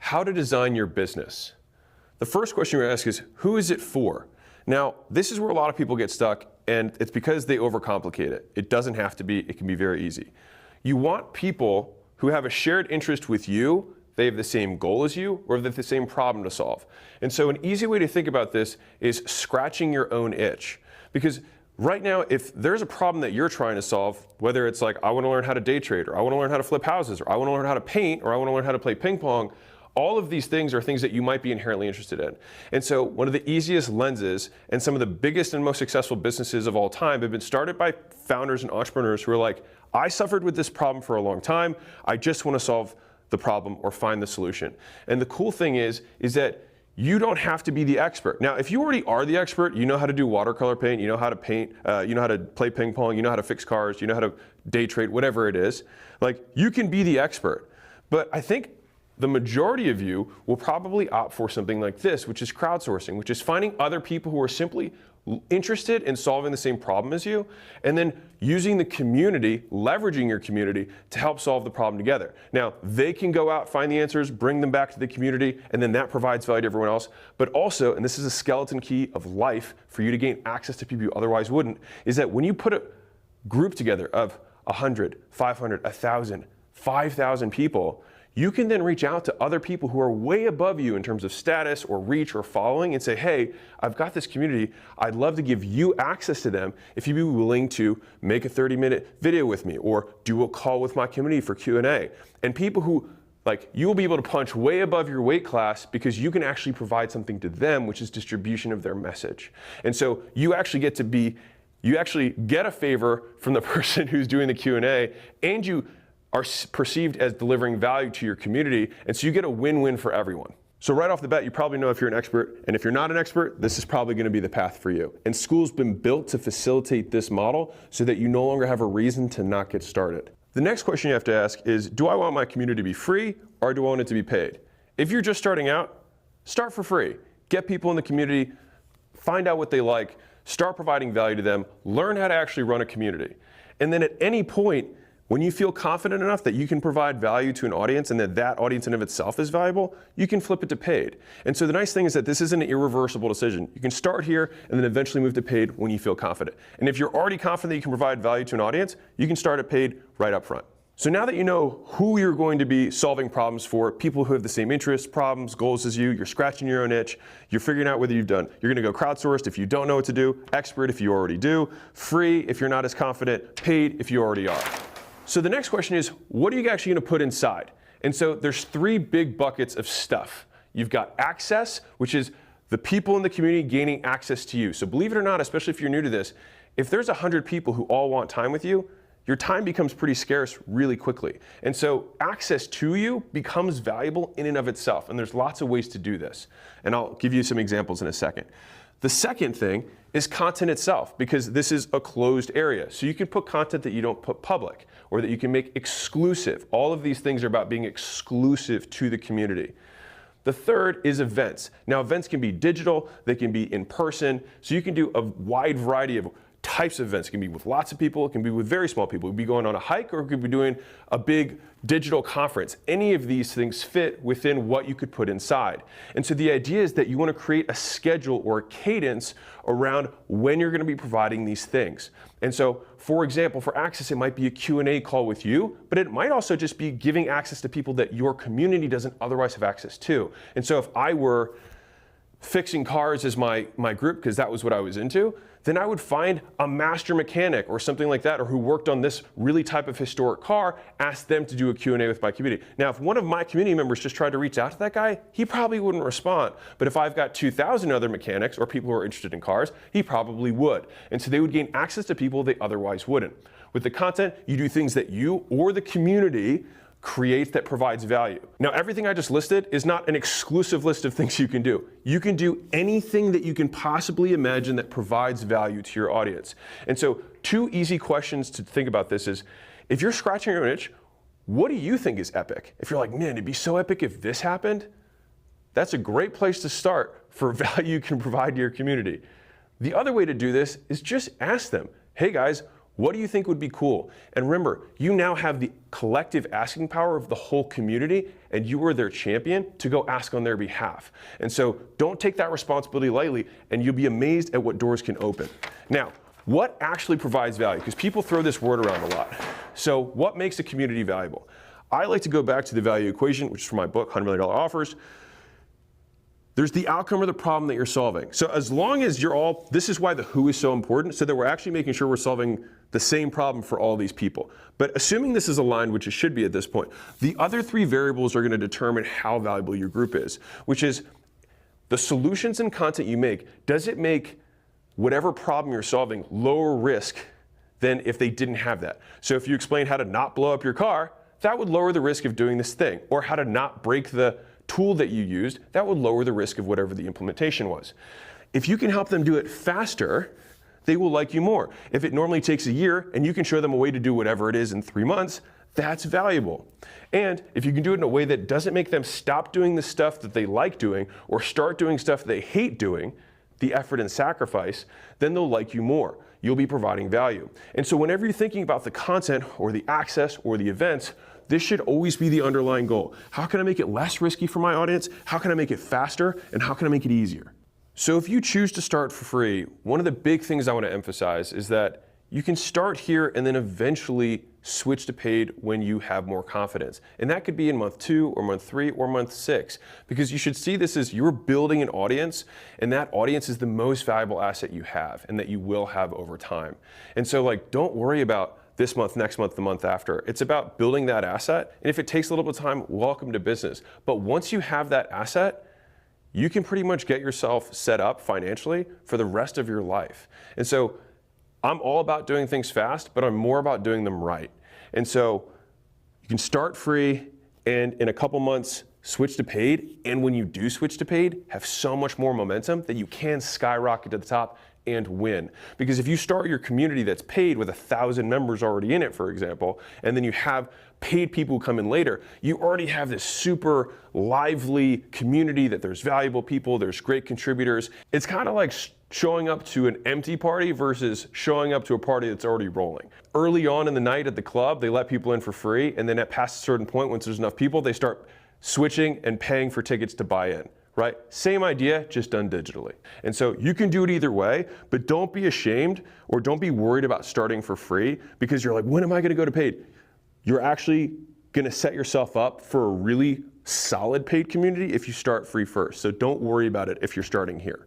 how to design your business. The first question you're going to ask is, who is it for? Now, this is where a lot of people get stuck, and it's because they overcomplicate it. It doesn't have to be, it can be very easy. You want people who have a shared interest with you, they have the same goal as you, or they have the same problem to solve. And so an easy way to think about this is scratching your own itch. Because right now, if there's a problem that you're trying to solve, whether it's like, I want to learn how to day trade, or I want to learn how to flip houses, or I want to learn how to paint, or I want to learn how to play ping pong, all of these things are things that you might be inherently interested in. And so one of the easiest lenses and some of the biggest and most successful businesses of all time have been started by founders and entrepreneurs who are like, I suffered with this problem for a long time. I just want to solve the problem or find the solution. And the cool thing is that you don't have to be the expert. Now, if you already are the expert, you know how to do watercolor paint, you know how to paint, you know how to play ping pong, you know how to fix cars, you know how to day trade, whatever it is. Like, you can be the expert. But I think the majority of you will probably opt for something like this, which is crowdsourcing, which is finding other people who are simply interested in solving the same problem as you, and then using the community, leveraging your community to help solve the problem together. Now, they can go out, find the answers, bring them back to the community, and then that provides value to everyone else. But also, and this is a skeleton key of life for you to gain access to people you otherwise wouldn't, is that when you put a group together of 100, 500, 1,000, 5,000 people, you can then reach out to other people who are way above you in terms of status or reach or following and say, hey, I've got this community. I'd love to give you access to them if you'd be willing to make a 30-minute video with me or do a call with my community for Q&A. And people who, like, you will be able to punch way above your weight class because you can actually provide something to them, which is distribution of their message. And so you actually get a favor from the person who's doing the Q&A, and you are perceived as delivering value to your community, and so you get a win-win for everyone. So right off the bat, you probably know if you're an expert, and if you're not an expert, this is probably going to be the path for you. And Skool's been built to facilitate this model so that you no longer have a reason to not get started. The next question you have to ask is, do I want my community to be free, or do I want it to be paid? If you're just starting out, start for free. Get people in the community, find out what they like, start providing value to them, learn how to actually run a community. And then at any point, when you feel confident enough that you can provide value to an audience and that that audience in of itself is valuable, you can flip it to paid. And so the nice thing is that this is an irreversible decision. You can start here and then eventually move to paid when you feel confident. And if you're already confident that you can provide value to an audience, you can start at paid right up front. So now that you know who you're going to be solving problems for, people who have the same interests, problems, goals as you, you're scratching your own itch, you're figuring out whether you're going to go crowdsourced if you don't know what to do, expert if you already do, free if you're not as confident, paid if you already are. So the next question is, what are you actually going to put inside? And so there's three big buckets of stuff. You've got access, which is the people in the community gaining access to you. So believe it or not, especially if you're new to this, if there's 100 people who all want time with you, your time becomes pretty scarce really quickly. And so access to you becomes valuable in and of itself. And there's lots of ways to do this. And I'll give you some examples in a second. The second thing is content itself, because this is a closed area. So you can put content that you don't put public, or that you can make exclusive. All of these things are about being exclusive to the community. The third is events. Now, events can be digital, they can be in person, so you can do a wide variety of types of events. It can be with lots of people, it can be with very small people. It could be going on a hike, or it could be doing a big digital conference. Any of these things fit within what you could put inside. And so the idea is that you want to create a schedule or a cadence around when you're going to be providing these things. And so, for example, for access, it might be a Q&A call with you, but it might also just be giving access to people that your community doesn't otherwise have access to. And so if I were fixing cars as my group, because that was what I was into, then I would find a master mechanic or something like that, or who worked on this really type of historic car, ask them to do a Q&A with my community. Now, if one of my community members just tried to reach out to that guy, he probably wouldn't respond. But if I've got 2,000 other mechanics or people who are interested in cars, he probably would. And so they would gain access to people they otherwise wouldn't. With the content, you do things that you or the community create that provides value. Now, everything I just listed is not an exclusive list of things you can do. You can do anything that you can possibly imagine that provides value to your audience. And so, two easy questions to think about this is, if you're scratching your own itch, what do you think is epic? If you're like, man, it'd be so epic if this happened, that's a great place to start for value you can provide to your community. The other way to do this is just ask them, hey guys, What do you think would be cool? And remember, you now have the collective asking power of the whole community, and you are their champion to go ask on their behalf. And so don't take that responsibility lightly, and you'll be amazed at what doors can open. Now, what actually provides value? Because people throw this word around a lot. So what makes a community valuable? I like to go back to the value equation, which is from my book, $100 Million Offers. There's the outcome or the problem that you're solving. So as long as you're all, this is why the who is so important, so that we're actually making sure we're solving the same problem for all these people. But assuming this is aligned, which it should be at this point, the other three variables are going to determine how valuable your group is, which is the solutions and content you make. Does it make whatever problem you're solving lower risk than if they didn't have that? So if you explain how to not blow up your car, that would lower the risk of doing this thing, or how to not break the tool that you used, that would lower the risk of whatever the implementation was. If you can help them do it faster, they will like you more. If it normally takes a year and you can show them a way to do whatever it is in 3 months, that's valuable. And if you can do it in a way that doesn't make them stop doing the stuff that they like doing or start doing stuff they hate doing, the effort and sacrifice, then they'll like you more. You'll be providing value. And so whenever you're thinking about the content or the access or the events, this should always be the underlying goal. How can I make it less risky for my audience? How can I make it faster? And how can I make it easier? So if you choose to start for free, one of the big things I want to emphasize is that you can start here and then eventually switch to paid when you have more confidence. And that could be in month 2 or month 3 or month 6, because you should see this as you're building an audience, and that audience is the most valuable asset you have and that you will have over time. And so like, don't worry about this month, next month, the month after. It's about building that asset. And if it takes a little bit of time, welcome to business. But once you have that asset, you can pretty much get yourself set up financially for the rest of your life. And so I'm all about doing things fast, but I'm more about doing them right. And so you can start free and in a couple months switch to paid. And when you do switch to paid, have so much more momentum that you can skyrocket to the top and win. Because if you start your community that's paid with 1,000 members already in it, for example, and then you have paid people who come in later, you already have this super lively community that there's valuable people, there's great contributors. It's kind of like showing up to an empty party versus showing up to a party that's already rolling. Early on in the night at the club, they let people in for free, and then at past a certain point, once there's enough people, they start switching and paying for tickets to buy in. Right? Same idea, just done digitally. And so you can do it either way, but don't be ashamed or don't be worried about starting for free because you're like, when am I gonna go to paid? You're actually gonna set yourself up for a really solid paid community if you start free first. So don't worry about it if you're starting here.